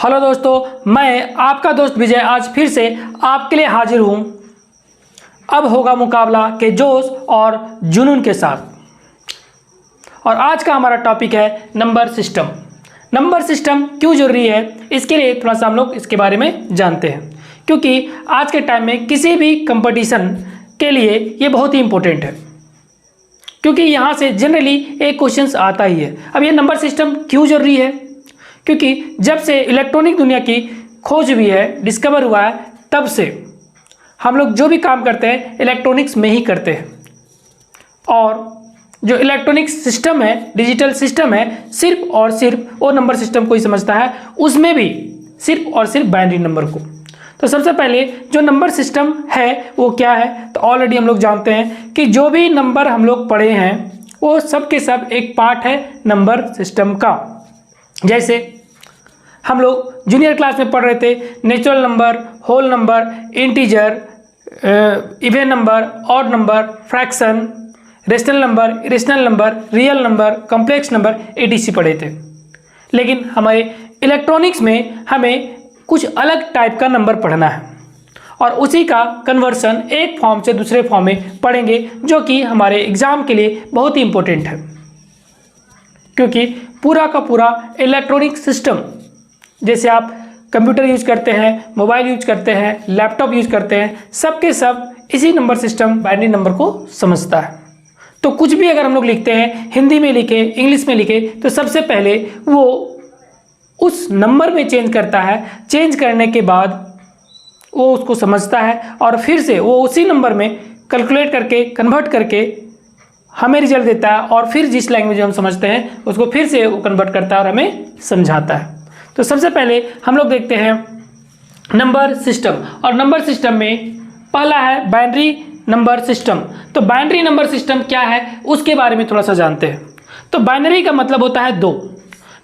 Hello दोस्तों, मैं आपका दोस्त विजय आज फिर से आपके लिए हाजिर हूं। अब होगा मुकाबला के जोश और जुनून के साथ। और आज का हमारा टॉपिक है नंबर सिस्टम। नंबर सिस्टम क्यों जरूरी है, इसके लिए थोड़ा सा हम लोग इसके बारे में जानते हैं, क्योंकि आज के टाइम में किसी भी कंपटीशन के लिए ये बहुत ही इंपॉर्टेंट है, क्योंकि यहाँ से जनरली एक क्वेश्चन आता ही है। अब ये नंबर सिस्टम क्यों जरूरी है, क्योंकि जब से इलेक्ट्रॉनिक दुनिया की खोज हुई है, डिस्कवर हुआ है, तब से हम लोग जो भी काम करते हैं इलेक्ट्रॉनिक्स में ही करते हैं। और जो इलेक्ट्रॉनिक सिस्टम है, डिजिटल सिस्टम है, सिर्फ और सिर्फ वो नंबर सिस्टम को ही समझता है, उसमें भी सिर्फ और सिर्फ बाइनरी नंबर को। तो सबसे पहले जो नंबर सिस्टम है वो क्या है, तो ऑलरेडी हम लोग जानते हैं कि जो भी नंबर हम लोग पढ़े हैं वो सब के सब एक पार्ट है नंबर सिस्टम का। जैसे हम लोग जूनियर क्लास में पढ़ रहे थे natural number, whole number, integer, even number, odd number, fraction, rational number, irrational number, real number, complex number, एडीसी पढ़े थे। लेकिन हमारे इलेक्ट्रॉनिक्स में हमें कुछ अलग टाइप का नंबर पढ़ना है और उसी का कन्वर्सन एक फॉर्म से दूसरे फॉर्म में पढ़ेंगे, जो कि हमारे एग्जाम के लिए बहुत ही इंपॉर्टेंट है। क्योंकि पूरा का पूरा इलेक्ट्रॉनिक सिस्टम, जैसे आप कंप्यूटर यूज करते हैं, मोबाइल यूज करते हैं, लैपटॉप यूज करते हैं, सब के सब इसी नंबर सिस्टम बाइनरी नंबर को समझता है। तो कुछ भी अगर हम लोग लिखते हैं, हिंदी में लिखे, इंग्लिश में लिखे, तो सबसे पहले वो उस नंबर में चेंज करता है। चेंज करने के बाद वो उसको समझता है और फिर से वो उसी नंबर में कैलकुलेट करके, कन्वर्ट करके हमें रिजल्ट देता है, और फिर जिस लैंग्वेज में हम समझते हैं उसको फिर से वो कन्वर्ट करता है और हमें समझाता है। तो सबसे पहले हम लोग देखते हैं नंबर सिस्टम, और नंबर सिस्टम में पहला है बाइनरी नंबर सिस्टम। तो बाइनरी नंबर सिस्टम क्या है उसके बारे में थोड़ा सा जानते हैं। तो बाइनरी का मतलब होता है दो।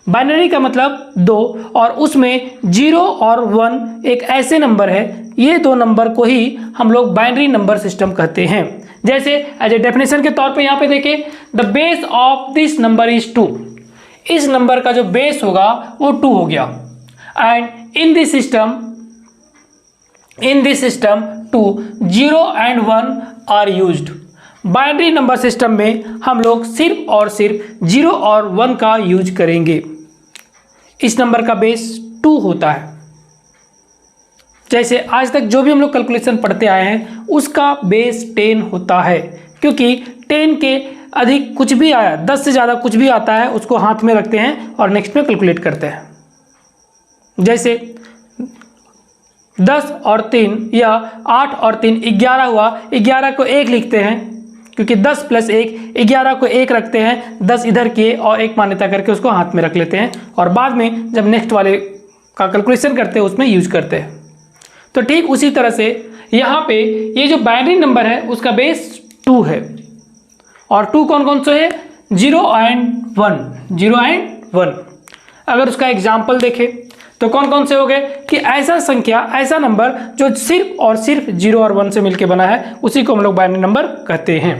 बाइनरी का मतलब दो, और उसमें 0 और 1 एक ऐसे नंबर है, ये दो नंबर को ही हम लोग बाइनरी नंबर सिस्टम कहते हैं। जैसे एज ए डेफिनेशन के तौर पे यहाँ पे देखें, the base of this number is 2। इस नंबर का जो बेस होगा वो 2 हो गया। And in this system 2, 0 and 1 are used. Binary number system में हम लोग सिर्फ और सिर्फ 0 और 1 का यूज करेंगे। इस नंबर का बेस 2 होता है। जैसे आज तक जो भी हम लोग कैलकुलेशन पढ़ते आए हैं उसका बेस 10 होता है, क्योंकि 10 के अधिक कुछ भी आया, 10 से ज़्यादा कुछ भी आता है, उसको हाथ में रखते हैं और नेक्स्ट में कैलकुलेट करते हैं। जैसे 10 और 3 या 8 और 3 11 हुआ, 11 को 1 लिखते हैं, क्योंकि 10 + 1 11 को 1 रखते हैं, 10 इधर किए और 1 मान्यता करके उसको हाथ में रख लेते हैं, और बाद में जब नेक्स्ट वाले का कैलकुलेशन करते हैं उसमें यूज करते हैं। तो ठीक उसी तरह से यहाँ पे ये जो बाइनरी नंबर है उसका बेस 2 है, और 2 कौन कौन से है, 0 and 1, 0 and 1। अगर उसका एग्जाम्पल देखें तो कौन कौन से हो गए कि ऐसा संख्या, ऐसा नंबर जो सिर्फ और सिर्फ 0 और 1 से मिलके बना है, उसी को हम लोग बाइनरी नंबर कहते हैं।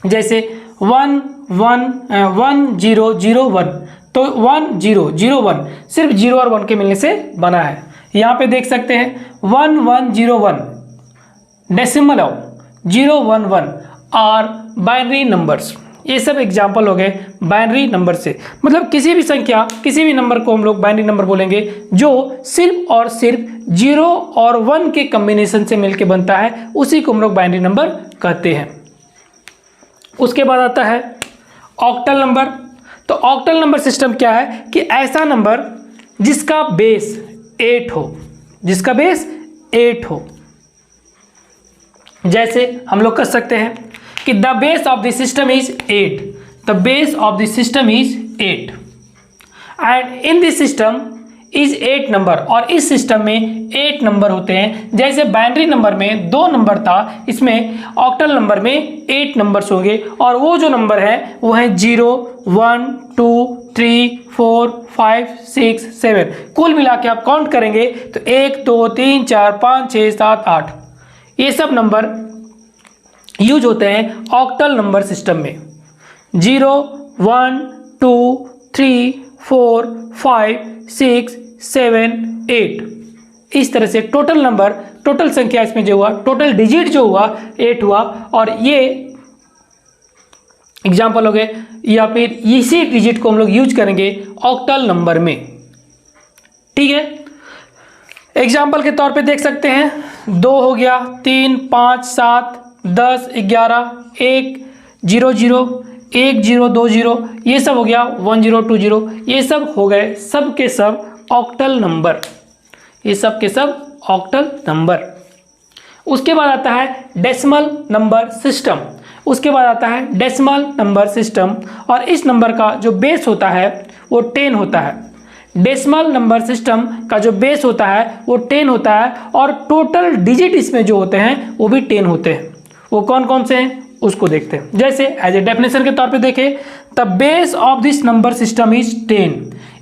जैसे 1 0 0 1, तो 1 0 0 1 सिर्फ 0 और 1 के मिलने से बना है। यहाँ पे देख सकते हैं 1 1 0 1, decimal of 0 1 1 are binary numbers. ये सब एग्जाम्पल हो गए बाइनरी नंबर से। मतलब किसी भी संख्या, किसी भी नंबर को हम लोग बाइनरी नंबर बोलेंगे जो सिर्फ और सिर्फ 0 और 1 के कॉम्बिनेशन से मिलके बनता है, उसी को हम लोग बाइनरी नंबर कहते हैं। उसके बाद आता है ऑक्टल नंबर। तो ऑक्टल नंबर सिस्टम क्या है कि ऐसा नंबर जिसका बेस 8 हो, जिसका बेस 8 हो। जैसे हम लोग कह सकते हैं कि the base of the system is 8, the base of the system is 8 and in this system is 8 number, और इस सिस्टम में 8 नंबर होते हैं। जैसे बाइनरी नंबर में 2 नंबर था, इसमें ऑक्टल नंबर में 8 नंबर्स होंगे, और वो जो नंबर है वो है 0 1 2 3 4 5 6 7। कुल मिला के आप काउंट करेंगे तो 1 2 3 4 5 6 7 8, ये सब नंबर यूज होते हैं ऑक्टल नंबर सिस्टम में। 0 1 2 3 4 5 6 7 8। इस तरह से टोटल नंबर, टोटल संख्या इसमें जो हुआ, टोटल डिजिट जो हुआ 8 हुआ। और ये एग्जाम्पल हो गए, या फिर इसी डिजिट को हम लोग यूज करेंगे ऑक्टल नंबर में। ठीक है, एग्जाम्पल के तौर पे देख सकते हैं 2 हो गया, 3 5 7 10 11 1 0 0 1 0 2 0, ये सब हो गया 1 0 2 0, ये सब हो गए सब के सब ऑक्टल नंबर, ये सब के सब ऑक्टल नंबर। उसके बाद आता है डेसिमल नंबर सिस्टम, उसके बाद आता है डेसिमल नंबर सिस्टम, और इस नंबर का जो बेस होता है वो 10 होता है। डेसिमल नंबर सिस्टम का जो बेस होता है वो 10 होता है, और टोटल डिजिट इसमें जो होते हैं वो भी 10 होते हैं। वो कौन कौन से हैं उसको देखते हैं। जैसे एज ए डेफिनेशन के तौर पे देखें, the base of this number system is 10।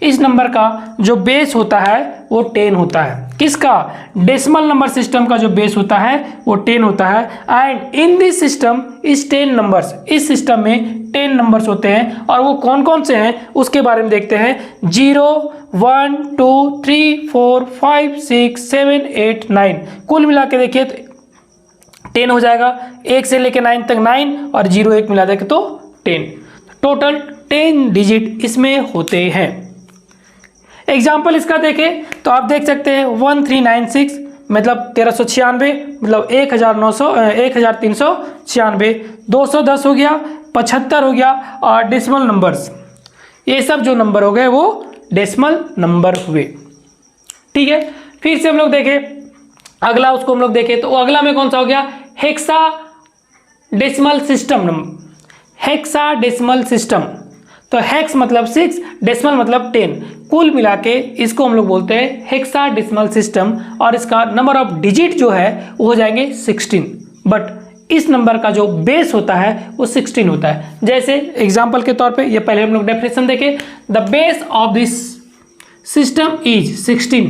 इस नंबर का जो बेस होता है वो 10 होता है। किसका? डेसिमल नंबर सिस्टम का जो बेस होता है वो 10 होता है। And in this system is 10 numbers, इस सिस्टम में 10 नंबर्स होते हैं, और वो कौन कौन से हैं उसके बारे में देखते हैं। 0 1 2 3 4 5 6 7 8 9, कुल मिला के देखिए तो 10 हो जाएगा। 1 से लेकर 9 तक 9, और 0 1 मिला देंगे तो 10, टोटल 10 डिजिट इसमें होते हैं। एग्जाम्पल इसका देखें तो आप देख सकते हैं 1396 मतलब 1396, मतलब 1396, 210 हो गया, 75 हो गया, और डेसिमल नंबर्स, ये सब जो नंबर हो गए वो डेसिमल नंबर हुए। ठीक है, फिर से हम लोग देखें अगला, उसको हम लोग देखें तो अगला में कौन सा हो गया, hexa decimal system. Hexa decimal system, तो हेक्स मतलब 6, डेसिमल मतलब 10, कुल मिला के इसको हम लोग बोलते हैं हेक्सा डेसिमल सिस्टम, और इसका नंबर ऑफ डिजिट जो है वो हो जाएंगे 16। बट इस नंबर का जो बेस होता है वो 16 होता है। जैसे एग्जाम्पल के तौर पे ये पहले हम लोग डेफिनेशन देखें, the base of this system is 16,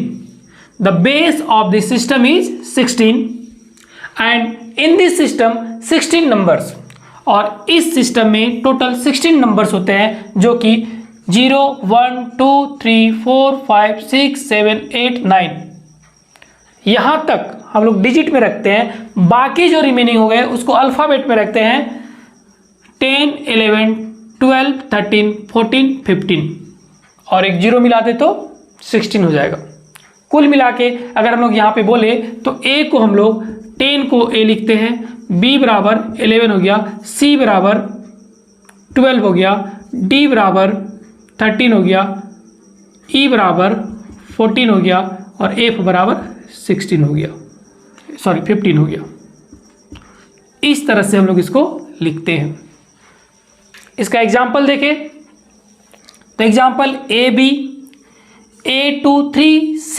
the base of this system is 16 and in this system 16 numbers, और इस सिस्टम में टोटल 16 नंबर्स होते हैं, जो कि 0 1 2 3 4 5 6 7 8 9, यहाँ तक हम लोग डिजिट में रखते हैं। बाकी जो रिमेनिंग हो गए उसको अल्फ़ाबेट में रखते हैं, 10 11 12 13 14 15, और एक 0 मिला दे तो 16 हो जाएगा। कुल मिला के अगर हम लोग यहाँ पे बोले तो ए को हम लोग 10 को ए लिखते हैं, बी बराबर 11 हो गया, सी बराबर 12 हो गया, डी बराबर 13 हो गया, ई बराबर 14 हो गया, और एफ बराबर 16 हो गया, सॉरी 15 हो गया। इस तरह से हम लोग इसको लिखते हैं। इसका एग्जाम्पल देखें तो example A B, A23C,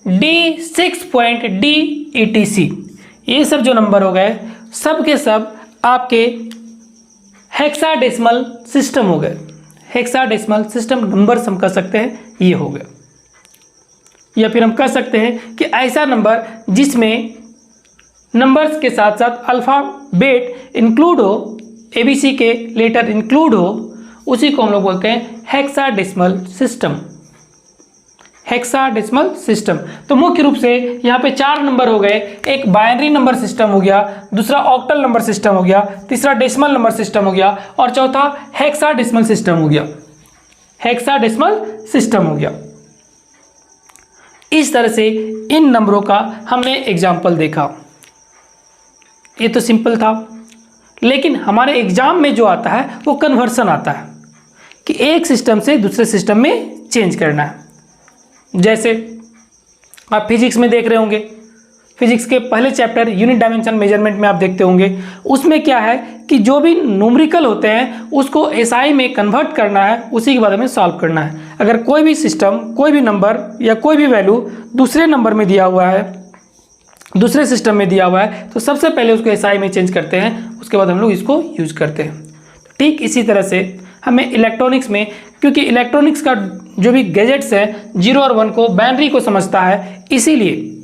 D6.D ETC, ये सब जो नंबर हो गए सब के सब आपके हेक्साडेसिमल सिस्टम हो गए। हेक्साडेसिमल सिस्टम नंबर्स हम कर सकते हैं, ये हो गए। या फिर हम कह सकते हैं कि ऐसा नंबर जिसमें नंबर्स के साथ साथ अल्फ़ाबेट इंक्लूड हो, ABC के लेटर इंक्लूड हो, उसी को हम लोग बोलते हैं हेक्साडेसिमल सिस्टम। Hexadecimal system. तो मुख्य रूप से यहाँ पे 4 नंबर हो गए, एक बाइनरी नंबर सिस्टम हो गया, दूसरा ऑक्टल नंबर सिस्टम हो गया, तीसरा डेसिमल नंबर सिस्टम हो गया, और चौथा हेक्साडेसिमल सिस्टम हो गया। हेक्साडेसिमल सिस्टम हो गया। इस तरह से इन नंबरों का हमने एग्जाम्पल देखा। ये तो सिंपल था, लेकिन हमारे एग्जाम में जो आता है वो कन्वर्सन आता है कि एक सिस्टम से दूसरे सिस्टम में चेंज करना है। जैसे आप फिजिक्स में देख रहे होंगे, फिजिक्स के पहले चैप्टर यूनिट डायमेंशन मेजरमेंट में आप देखते होंगे, उसमें क्या है कि जो भी न्यूमेरिकल होते हैं उसको एसआई में कन्वर्ट करना है, उसी के बाद हमें सॉल्व करना है। अगर कोई भी सिस्टम, कोई भी नंबर या कोई भी वैल्यू दूसरे नंबर में दिया हुआ है, दूसरे सिस्टम में दिया हुआ है, तो सबसे पहले उसको एसआई में चेंज करते हैं, उसके बाद हम लोग इसको यूज करते हैं। ठीक इसी तरह से हमें इलेक्ट्रॉनिक्स में, क्योंकि इलेक्ट्रॉनिक्स का जो भी गैजेट्स है 0 और 1 को बाइनरी को समझता है, इसीलिए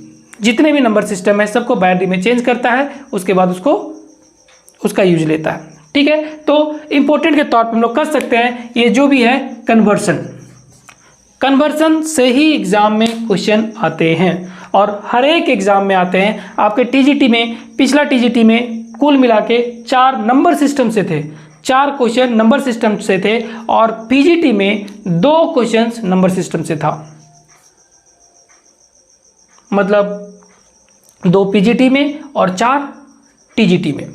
जितने भी नंबर सिस्टम है सबको बाइनरी में चेंज करता है, उसके बाद उसका यूज लेता है। ठीक है, तो इंपॉर्टेंट के तौर पर हम लोग कर सकते हैं ये जो भी है कन्वर्सन। कन्वर्सन से ही एग्ज़ाम में क्वेश्चन आते हैं और हर एक एग्ज़ाम में आते हैं। आपके टीजीटी में, पिछला टीजीटी में कुल मिला के 4 नंबर सिस्टम से थे, 4 क्वेश्चन नंबर सिस्टम से थे और पीजीटी में 2 क्वेश्चन नंबर सिस्टम से था। मतलब 2 पीजीटी में और 4 टीजीटी में।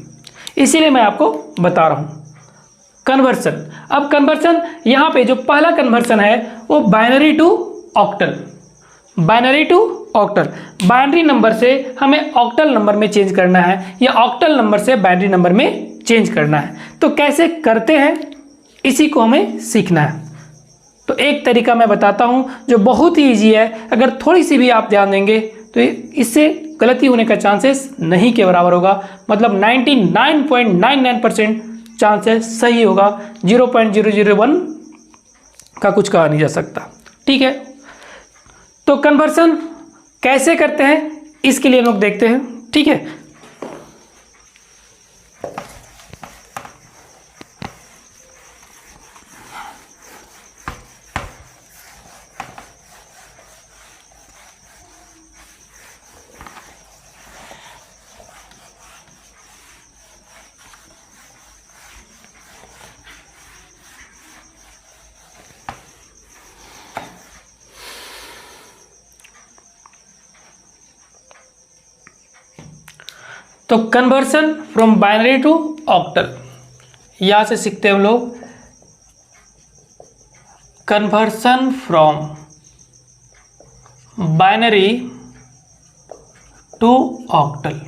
इसीलिए मैं आपको बता रहा हूँ कन्वर्सन। अब कन्वर्सन यहाँ पे जो पहला कन्वर्सन है वो binary to octal, binary to octal. Binary number से हमें ऑक्टल नंबर में चेंज करना है या ऑक्टल नंबर से बाइनरी नंबर में चेंज करना है। तो कैसे करते हैं इसी को हमें सीखना है। तो एक तरीका मैं बताता हूँ जो बहुत ही ईजी है, अगर थोड़ी सी भी आप ध्यान देंगे तो इससे गलती होने का चांसेस नहीं के बराबर होगा। मतलब 99.99% चांसेस सही होगा, 0.001 का कुछ कहा नहीं जा सकता। ठीक है, तो कन्वर्सन कैसे करते हैं इसके लिए हम लोग देखते हैं। ठीक है, तो conversion from binary to octal, यहां से सीखते हैं हम लोग conversion from binary to octal.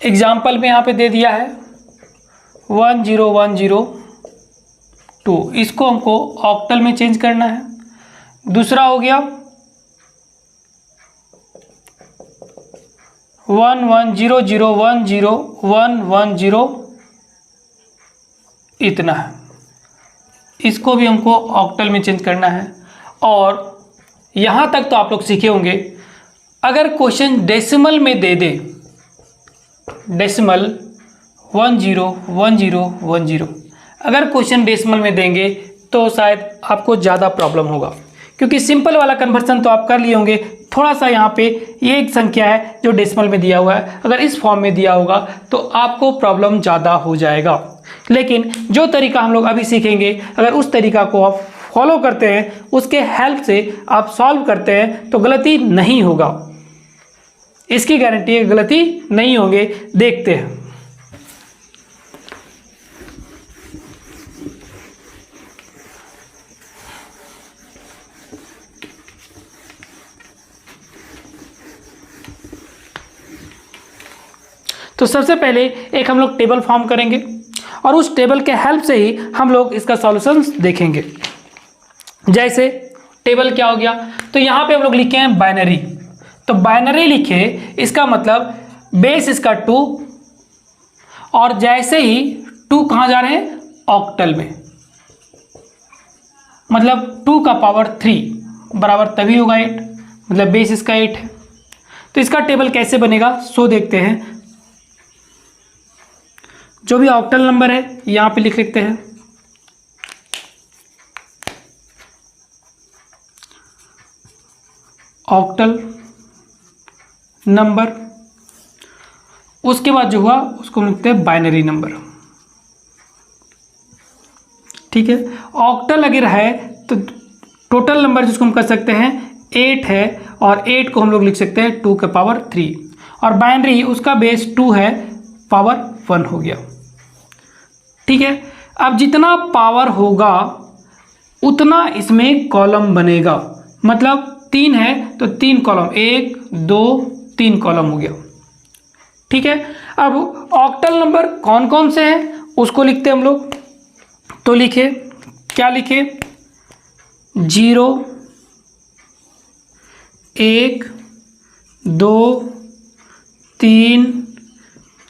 Example में यहां पे दे दिया है 10102, इसको हमको ऑक्टल में चेंज करना है। दूसरा हो गया 1100101110 इतना है, इसको भी हमको ऑक्टल में चेंज करना है। और यहाँ तक तो आप लोग सीखे होंगे, अगर क्वेश्चन डेसिमल में दे दे, डेसिमल 101010, अगर क्वेश्चन डेसिमल में देंगे तो शायद आपको ज़्यादा प्रॉब्लम होगा, क्योंकि सिंपल वाला कन्वर्सन तो आप कर लिए होंगे। थोड़ा सा यहाँ पे ये एक संख्या है जो डेसिमल में दिया हुआ है, अगर इस फॉर्म में दिया होगा तो आपको प्रॉब्लम ज़्यादा हो जाएगा। लेकिन जो तरीका हम लोग अभी सीखेंगे, अगर उस तरीका को आप फॉलो करते हैं, उसके हेल्प से आप सॉल्व करते हैं तो गलती नहीं होगा, इसकी गारंटी है, गलती नहीं होंगे। देखते हैं। तो सबसे पहले एक हम लोग टेबल फॉर्म करेंगे और उस टेबल के हेल्प से ही हम लोग इसका सॉल्यूशंस देखेंगे। जैसे टेबल क्या हो गया, तो यहाँ पे हम लोग लिखे हैं बाइनरी, तो बाइनरी लिखे, इसका मतलब बेस इसका 2 और जैसे ही 2 कहाँ जा रहे हैं, ऑक्टल में, मतलब 2 का पावर 3 बराबर तभी होगा 8, मतलब बेस इसका 8 है। तो इसका टेबल कैसे बनेगा सो देखते हैं। जो भी ऑक्टल नंबर है यहाँ पे लिख लेते हैं, ऑक्टल नंबर, उसके बाद जो हुआ उसको हम लिखते हैं बाइनरी नंबर। ठीक है, ऑक्टल अगर है तो टोटल नंबर जिसको हम कर सकते हैं 8 है और 8 को हम लोग लिख सकते हैं 2 के पावर 3, और बाइनरी उसका बेस 2 है, पावर 1 हो गया। ठीक है, अब जितना पावर होगा उतना इसमें कॉलम बनेगा, मतलब 3 है तो 3 कॉलम, 1 2 3 कॉलम हो गया। ठीक है, अब ऑक्टल नंबर कौन कौन से हैं उसको लिखते हैं हम लोग। तो लिखे, क्या लिखे, 0 1 2 3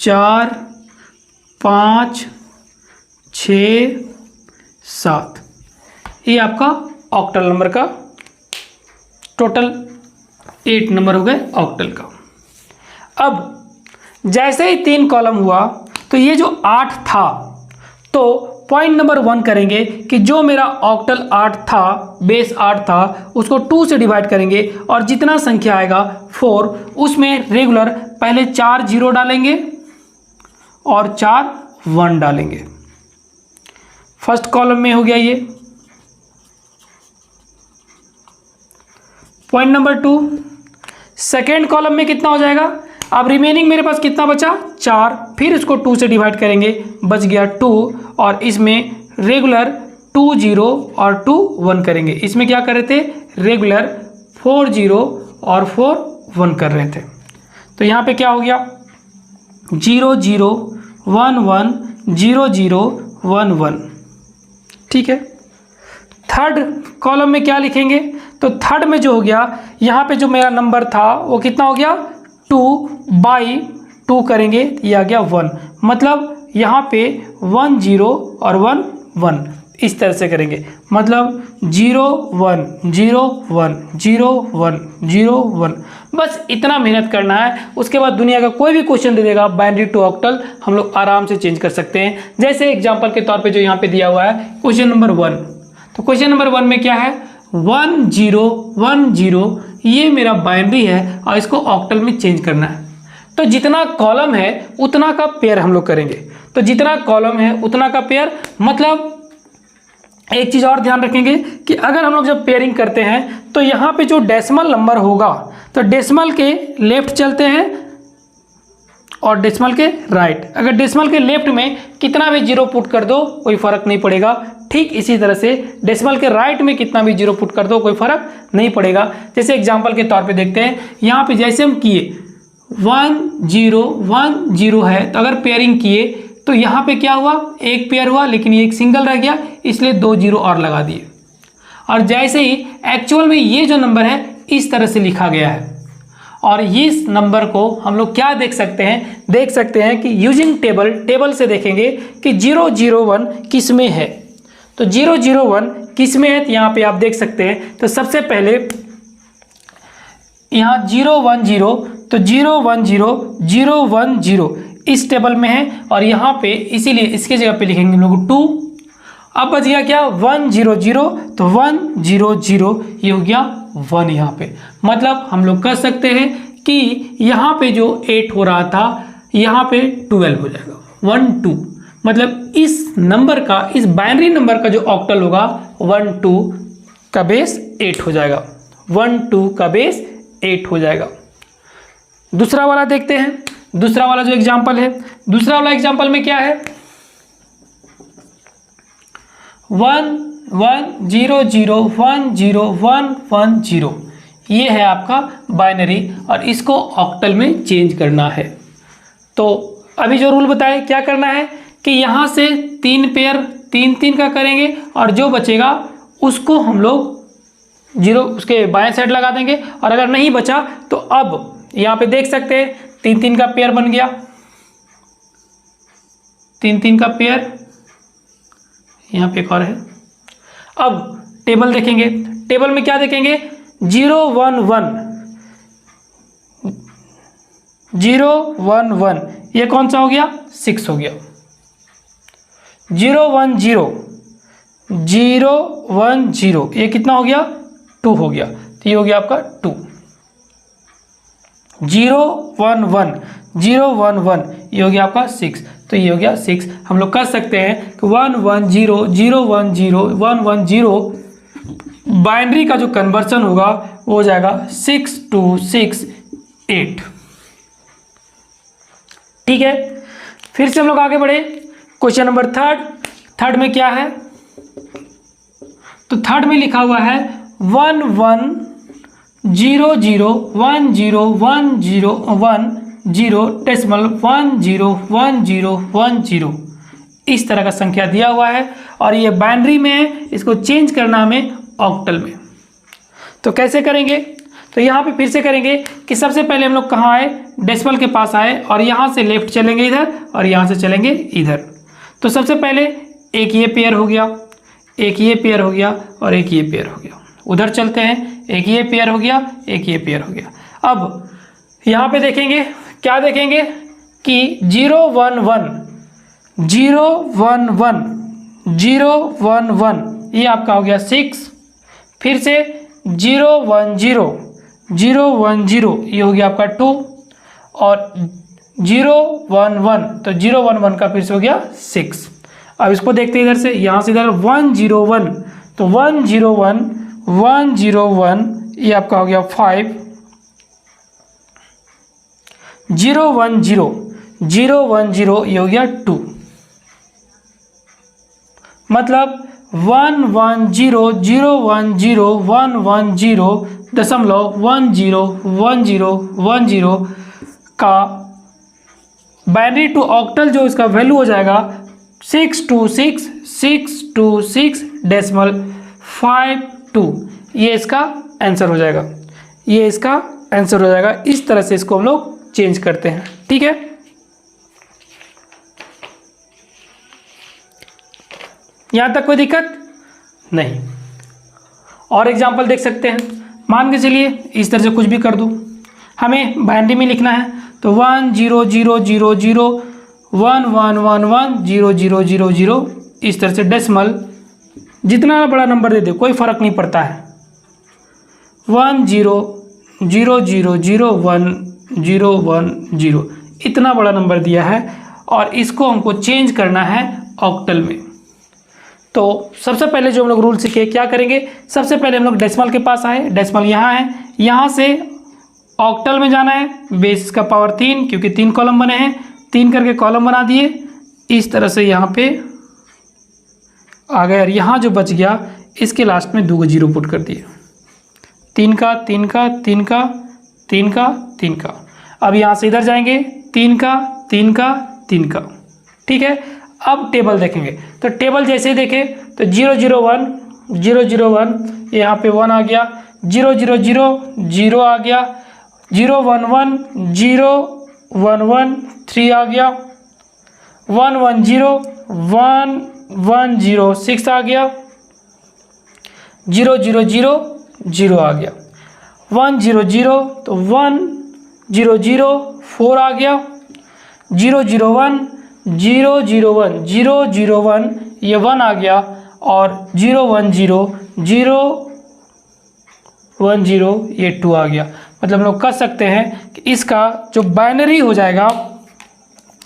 4 5 6 7, ये आपका ऑक्टल नंबर का टोटल 8 नंबर हो गए ऑक्टल का। अब जैसे ही 3 कॉलम हुआ तो ये जो 8 था तो पॉइंट नंबर 1 करेंगे कि जो मेरा ऑक्टल 8 था, बेस 8 था, उसको 2 से डिवाइड करेंगे और जितना संख्या आएगा 4 उसमें रेगुलर पहले 4 0 डालेंगे और 4 1 डालेंगे। फर्स्ट कॉलम में हो गया ये। पॉइंट नंबर 2, सेकेंड कॉलम में कितना हो जाएगा? अब रिमेनिंग मेरे पास कितना बचा? 4, फिर इसको 2 से डिवाइड करेंगे, बच गया 2 और इसमें रेगुलर 2 0 और 2 1 करेंगे। इसमें क्या कर रहे थे? रेगुलर 4 0 और 4 1 कर रहे थे। तो यहाँ पे क्या हो गया? 0 0 1 1 0 0 1 1। ठीक है। थर्ड कॉलम में क्या लिखेंगे? तो थर्ड में जो हो गया, यहाँ पे जो मेरा नंबर था वो कितना हो गया? 2/2 करेंगे, ये आ गया 1। मतलब यहाँ पे 1 0 और 1 1 इस तरह से करेंगे। मतलब 0 1 0 1 0 1 0 1। बस इतना मेहनत करना है। उसके बाद दुनिया का कोई भी क्वेश्चन दे देगा बाइनरी टू ऑक्टल, हम लोग आराम से चेंज कर सकते हैं। जैसे एग्जांपल के तौर पे जो यहाँ पे दिया हुआ है क्वेश्चन नंबर 1। तो क्वेश्चन नंबर 1 में क्या है? 1 0 1 0, ये मेरा बाइनरी है और इसको ऑक्टल में चेंज करना है। तो जितना कॉलम है उतना का पेयर हम लोग करेंगे। तो जितना कॉलम है उतना का पेयर, मतलब एक चीज़ और ध्यान रखेंगे कि अगर हम लोग जब पेयरिंग करते हैं तो यहाँ पे जो डेसिमल नंबर होगा तो डेसिमल के लेफ्ट चलते हैं और डेसिमल के राइट। अगर डेसिमल के लेफ्ट में कितना भी 0 पुट कर दो कोई फर्क नहीं पड़ेगा। ठीक इसी तरह से डेसिमल के राइट में कितना भी 0 पुट कर दो कोई फर्क नहीं पड़ेगा। जैसे एग्जांपल के तौर पे देखते हैं, यहाँ पे जैसे हम किए 1 0 1 0 है, तो अगर पेयरिंग किए तो यहाँ पे क्या हुआ? एक पेयर हुआ, लेकिन ये एक सिंगल रह गया, इसलिए 2 0 और लगा दिए। और जैसे ही एक्चुअल में ये जो नंबर है इस तरह से लिखा गया है और इस नंबर को हम लोग क्या देख सकते हैं? देख सकते हैं कि यूजिंग टेबल से देखेंगे कि 0 0 1 किस में है। तो 0 0 1 किस में है? तो यहाँ पे आप देख सकते हैं। तो सबसे पहले यहाँ 0 1 0, तो 0 1 0 0 1 0 इस टेबल में है और यहाँ पे इसीलिए इसके जगह पे लिखेंगे हम लोग 2। अब बच गया क्या? 1 0 0, तो 1 0 0 ये हो गया 1 यहाँ पे। मतलब हम लोग कह सकते हैं कि यहाँ पे जो 8 हो रहा था यहाँ पे 12 हो जाएगा, 1 2। मतलब इस नंबर का, इस बाइनरी नंबर का जो ऑक्टल होगा 1 2 का बेस 8 हो जाएगा, 1 2 का बेस 8 हो जाएगा। दूसरा वाला देखते हैं। दूसरा वाला जो एग्जाम्पल है, दूसरा वाला एग्जाम्पल में क्या है? 1 1 0 0 1 0 1 1 0, ये है आपका बाइनरी और इसको ऑक्टल में चेंज करना है। तो अभी जो रूल बताए क्या करना है कि यहाँ से 3 पेयर 3 3 का करेंगे और जो बचेगा उसको हम लोग 0 उसके बाएं साइड लगा देंगे। और अगर नहीं बचा तो अब यहाँ पे देख सकते हैं 3 3 का पेयर बन गया, 3 3 का पेयर, यहाँ पे एक और है। अब टेबल देखेंगे। टेबल में क्या देखेंगे? 0 1 1 0 1 1, ये कौन सा हो गया? 6 हो गया। 0 1 0 0 1 0, ये कितना हो गया? 2 हो गया। तो ये हो गया आपका 2। 0 1 1 0 1 1, ये हो गया आपका 6। तो ये हो गया 6। हम लोग कह सकते हैं कि 1 1 0 0 1 0 1 1 0 बाइनरी का जो कन्वर्सन होगा वो हो जाएगा 6 2 6 8। ठीक है। फिर से हम लोग आगे बढ़े। क्वेश्चन नंबर थर्ड में क्या है? तो थर्ड में लिखा हुआ है 1 1 0 0 1 0 1 0 1 0 डेसिमल 1 0 1 0 1 0, इस तरह का संख्या दिया हुआ है और ये बाइनरी में है। इसको चेंज करना हमें ऑक्टल में। तो कैसे करेंगे? तो यहाँ पे फिर से करेंगे कि सबसे पहले हम लोग कहाँ आए? डेसिमल के पास आए और यहाँ से लेफ्ट चलेंगे इधर और यहाँ से चलेंगे इधर। तो सबसे पहले एक ये पेयर हो गया, एक ये पेयर हो गया और एक ये पेयर हो गया। उधर चलते हैं, एक ये पेयर हो गया, एक ये पेयर हो गया। अब यहाँ पे देखेंगे, क्या देखेंगे कि 0 1 1 0 1 1 0 1 1 ये आपका हो गया 6, फिर से 0 1 0 0 1 0 ये हो गया आपका 2, और 0 1 1 तो 0 1 1 का फिर से हो गया 6। अब इसको देखते हैं इधर से, यहाँ से इधर 1 0 1 तो 1 0 1 1 0 1 ये आपका हो गया 5, 0 1 0 0 1 0 ये हो गया 2, मतलब 1 1 0 0 1 0 1 1 0 दशमलव 1 0 1 0 1 0 का बाइनरी टू ऑक्टल जो इसका वैल्यू हो जाएगा 626 626 डेसिमल 52, ये इसका आंसर हो जाएगा, ये इसका आंसर हो जाएगा। इस तरह से इसको हम लोग चेंज करते हैं, ठीक है। यहां तक कोई दिक्कत नहीं। और एग्जांपल देख सकते हैं, मान के चलिए इस तरह से कुछ भी कर दूं, हमें बाइनरी में लिखना है तो 1 0 0 0 0 1 1 1 1 0 0 0 0 इस तरह से डेसिमल जितना बड़ा नंबर दे दे कोई फर्क नहीं पड़ता है। 1 0 0 0 0 1 0 1 0 इतना बड़ा नंबर दिया है, और इसको हमको चेंज करना है ऑक्टल में। तो सबसे पहले जो हम लोग रूल सीखे, क्या करेंगे, सबसे पहले हम लोग डेसिमल के पास आए, डेसिमल यहाँ है, यहाँ से ऑक्टल में जाना है, बेस का पावर 3 क्योंकि 3 कॉलम बने हैं, 3 करके कॉलम बना दिए, इस तरह से यहाँ पे आ गया। यहाँ जो बच गया इसके लास्ट में 2 जीरो पुट कर दिए, 3 का 3 का 3 का 3 का 3 का। अब यहाँ से इधर जाएंगे 3 का 3 का 3 का, ठीक है। अब टेबल देखेंगे तो टेबल जैसे ही देखें तो 0 0 1 0 0 1 यहाँ पे 1 आ गया, 0 0 0 0 आ गया, 0 1 1 0 1 1 3 आ गया, 1 1 0 1 1 0 6 आ गया, 0 0 0 0 आ गया, 1 0 0 तो 1 0 0 4 आ गया, 0 0 1 0 0 1 0 0 1 ये 1 आ गया, और 0 1 0 0 1 0 ये 2 आ गया। मतलब हम लोग कह सकते हैं कि इसका जो बाइनरी हो जाएगा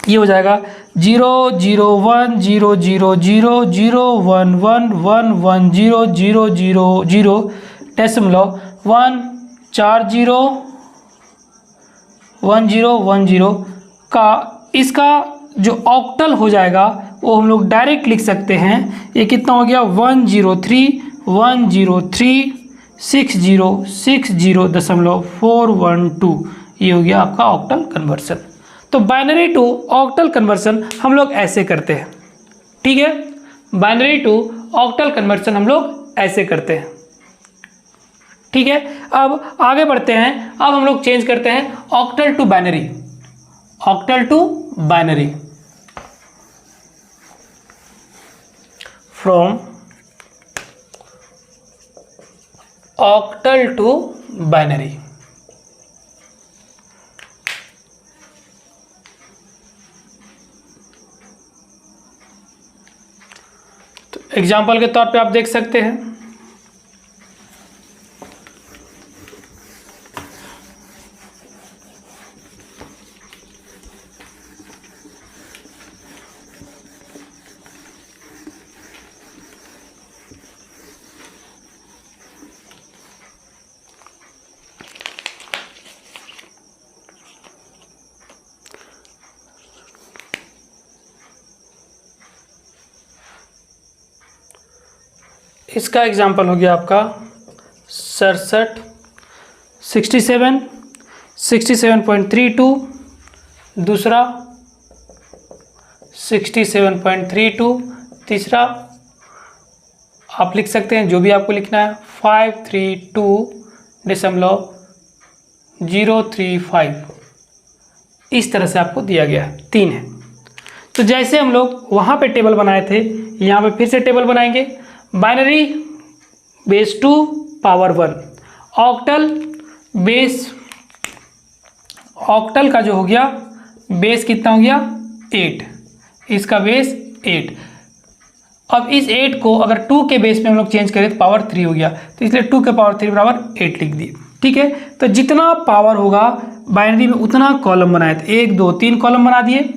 ये हो जाएगा 0 0 1 0 0 0 0 1 1 1 1 0 0 0 0 डेसिमलव 1 4 0 1 0 1 0 का इसका जो ऑक्टल हो जाएगा वो हम लोग डायरेक्ट लिख सकते हैं। ये कितना हो गया 103 103 60 60.412 ये हो गया आपका ऑक्टल कन्वर्सन। तो बाइनरी टू ऑक्टल कन्वर्सन हम लोग ऐसे करते हैं, ठीक है। बाइनरी टू ऑक्टल कन्वर्सन हम लोग ऐसे करते हैं, ठीक है। अब आगे बढ़ते हैं, अब हम लोग चेंज करते हैं octal to binary, octal to binary. From octal to binary. तो एग्जाम्पल के तौर पे आप देख सकते हैं, इसका एग्जाम्पल हो गया आपका 67 67 67.32, दूसरा 67.32, तीसरा आप लिख सकते हैं जो भी आपको लिखना है 532.035 इस तरह से आपको दिया गया है, 3 है। तो जैसे हम लोग वहाँ पे टेबल बनाए थे यहाँ पे फिर से टेबल बनाएंगे। Binary base 2 power 1, octal base, octal का जो हो गया बेस कितना हो गया 8, इसका बेस 8, अब इस 8 को अगर 2 के बेस में हम लोग चेंज करें तो पावर 3 हो गया, तो इसलिए 2 के पावर 3 बराबर 8 लिख दिए। ठीक है, तो जितना पावर होगा बाइनरी में उतना कॉलम बनाए, तो 1 2 3 कॉलम बना दिए।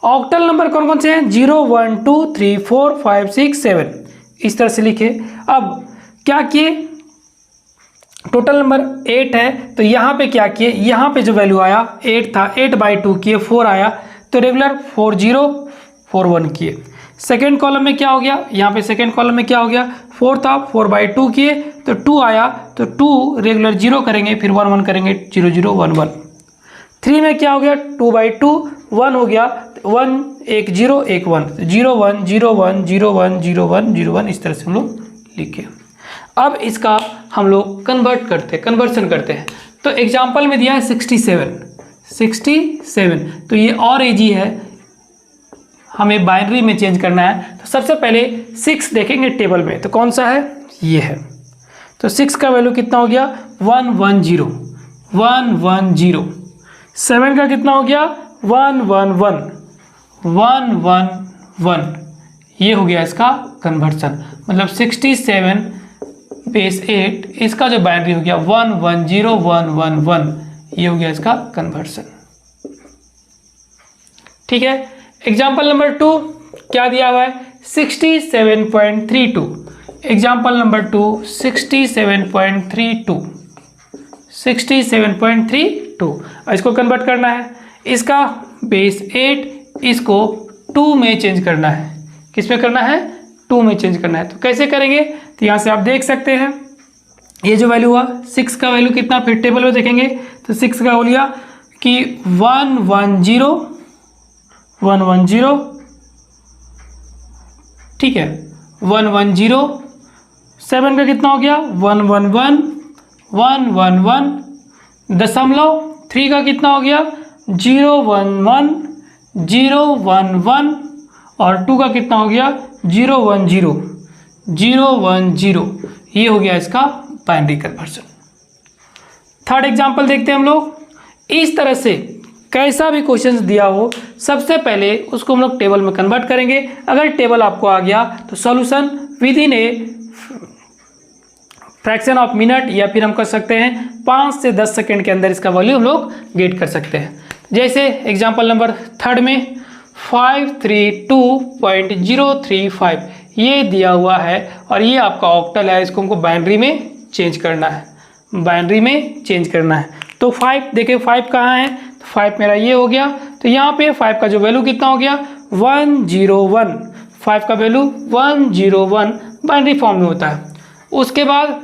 ऑक्टल नंबर कौन कौन से हैं? 0 1 2 3 4 5 6 7, इस तरह से लिखे। अब क्या किए, टोटल नंबर 8 है, तो यहाँ पे क्या किए, यहाँ पे जो वैल्यू आया 8 था, 8/2 किए, 4 आया, तो रेगुलर 4 0 4 1 किए। सेकेंड कॉलम में क्या हो गया, यहाँ पे सेकेंड कॉलम में क्या हो गया, 4 था, 4/2 किए तो 2 आया, तो 2 रेगुलर 0 करेंगे, फिर 1 1 करेंगे, 0 0 1 1। 3 में क्या हो गया, 2/2 1 हो गया, 1 1 0 1 1, 0 1 0 1 0 1 0 1 0 1, इस तरह से हम लोग लिखे। अब इसका हम लोग कन्वर्सन करते हैं। तो एग्जाम्पल में दिया है 67, तो ये और इजी है, हमें बाइनरी में चेंज करना है। तो सबसे पहले 6 देखेंगे टेबल में, तो कौन सा है, ये है। तो 6 का वैल्यू कितना हो गया, 1 1 0 1 1 0। 7 का कितना हो गया, 1 1 1 1 1 1। ये हो गया इसका कन्वर्सन, मतलब 67 बेस 8, इसका जो बाइनरी हो गया 1 1 0 1 1 1, ये हो गया इसका कन्वर्सन। ठीक है, एग्जाम्पल नंबर 2 क्या दिया हुआ है, 67.32। एग्जाम्पल नंबर 2 67.32, इसको कन्वर्ट करना है। इसका बेस 8, इसको 2 में चेंज करना है। किस में करना है, 2 में चेंज करना है। तो कैसे करेंगे, तो यहाँ से आप देख सकते हैं, ये जो वैल्यू हुआ 6 का वैल्यू कितना, फिर टेबल में देखेंगे तो 6 का हो लिया कि 1 1 0 1 1 0, ठीक है, 1 1 0। 7 का कितना हो गया, 1 1 1 1 1 1 दशमलव। 3 का कितना हो गया, 0 1 1 0 1 1, और 2 का कितना हो गया, 0 1 0 0 1 0। ये हो गया इसका बाइनरी कन्वर्सन। थर्ड एग्जांपल देखते हैं हम लोग। इस तरह से कैसा भी क्वेश्चंस दिया हो, सबसे पहले उसको हम लोग टेबल में कन्वर्ट करेंगे। अगर टेबल आपको आ गया तो solution with in a fraction of minute, या फिर हम कर सकते हैं 5 से 10 सेकेंड के अंदर इसका वैल्यू हम लोग गेट कर सकते हैं। जैसे एग्जांपल नंबर 3 में 532.035 ये दिया हुआ है, और ये आपका ऑक्टल है, इसको हमको बाइनरी में चेंज करना है, बाइनरी में चेंज करना है। तो 5 देखिए 5 कहाँ है, तो 5 मेरा ये हो गया। तो यहाँ पे 5 का जो वैल्यू कितना हो गया, 101। 5 का वैल्यू 101 बाइनरी फॉर्म में होता है। उसके बाद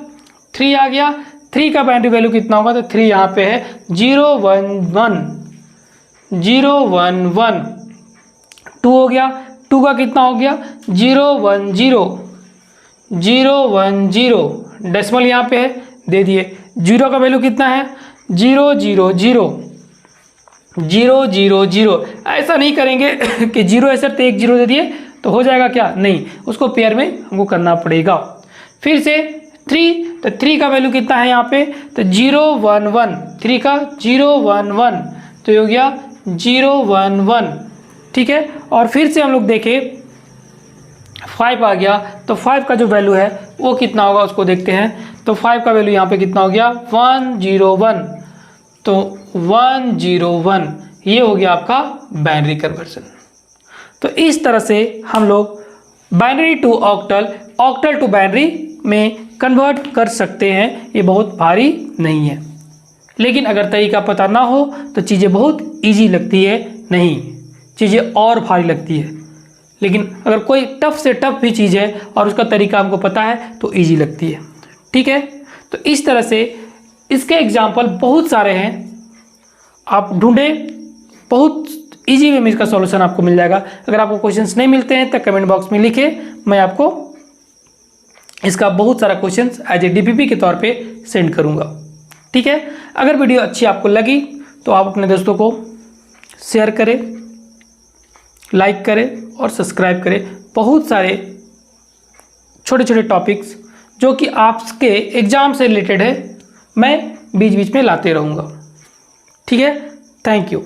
3 आ गया, 3 का बाइनरी वैल्यू कितना होगा, तो 3 यहाँ पे है 011 011। 2 हो गया, 2 का कितना हो गया, 010 010। डेसिमल यहाँ पे है, दे दिए। 0 का वैल्यू कितना है, 000 000। ऐसा नहीं करेंगे कि 0 ऐसे तो 1 0 दे दिए तो हो जाएगा क्या, नहीं, उसको पेयर में हमको करना पड़ेगा। फिर से 3, तो 3 का वैल्यू कितना है यहाँ पे, तो 011। 3 का 011, तो ये हो गया 011, ठीक है। और फिर से हम लोग देखें 5 आ गया, तो 5 का जो वैल्यू है वो कितना होगा उसको देखते हैं। तो 5 का वैल्यू यहाँ पे कितना हो गया, 101, तो 101 ये हो गया आपका बाइनरी कन्वर्सन। तो इस तरह से हम लोग binary to octal, octal to binary में कन्वर्ट कर सकते हैं। ये बहुत भारी नहीं है, लेकिन अगर तरीका पता ना हो तो चीज़ें बहुत ईजी लगती है, नहीं, चीज़ें और भारी लगती है। लेकिन अगर कोई टफ से टफ भी चीज़ है और उसका तरीका हमको पता है तो ईजी लगती है, ठीक है। तो इस तरह से इसके एग्जाम्पल बहुत सारे हैं, आप ढूंढें, बहुत इजी वे में इसका सॉल्यूशन आपको मिल जाएगा। अगर आपको क्वेश्चंस नहीं मिलते हैं तो कमेंट बॉक्स में लिखें, मैं आपको इसका बहुत सारा क्वेश्चंस एज ए डीपीपी के तौर पे सेंड करूंगा, ठीक है। अगर वीडियो अच्छी आपको लगी तो आप अपने दोस्तों को शेयर करें, लाइक करें और सब्सक्राइब करें। बहुत सारे छोटे छोटे टॉपिक्स जो कि आपके एग्ज़ाम से रिलेटेड है, मैं बीच बीच में लाते रहूँगा, ठीक है। Thank you.